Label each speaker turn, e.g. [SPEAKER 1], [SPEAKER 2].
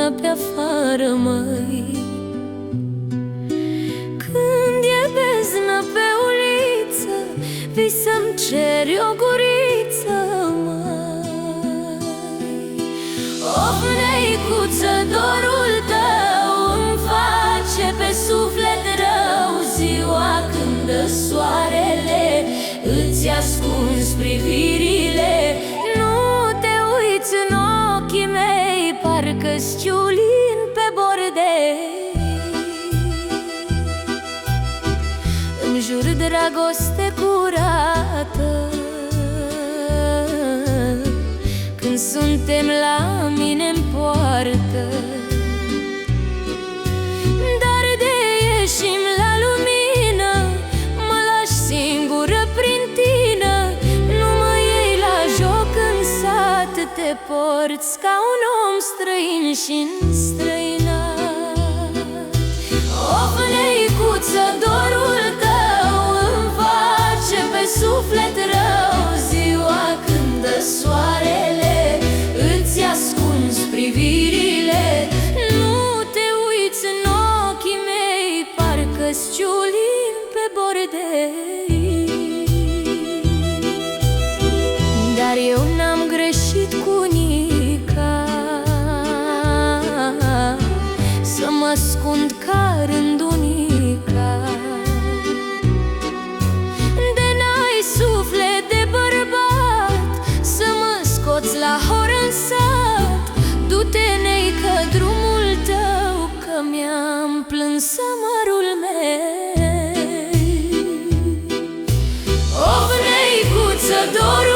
[SPEAKER 1] luna pe afară, măi. Când e beznă pe uliță, vii să-mi ceri o guriță, măi. Of, neicuță, dorul tău îmi face pe suflet rău. Ziua când dă soarele, îți ascunzi privirile. Nu te uiți în ochii mei, parcă-s ciulin pe bordei. Îmi jur dragoste curată când suntem la mine-n poartă. Dar de ieșim la lumină, mă lași singură prin tine. Nu mă iei la joc în sat, te porți ca un om străin și înstrăinat. Of, neicuță, dorul tău îmi face pe suflet rău. Ziua când dă soarele, îți ascunzi privirile. Nu te uiți în ochii mei, parcă-s ciulin pe bordei. Dar eu n-am greșit cu Nica, să mă ascund ca rândunica. De n-ai suflet de bărbat, să mă scoți la horă în sat. Du-te, neică, drumul tău, că mi-am plâns amărul meu. Of, neicuță, dorul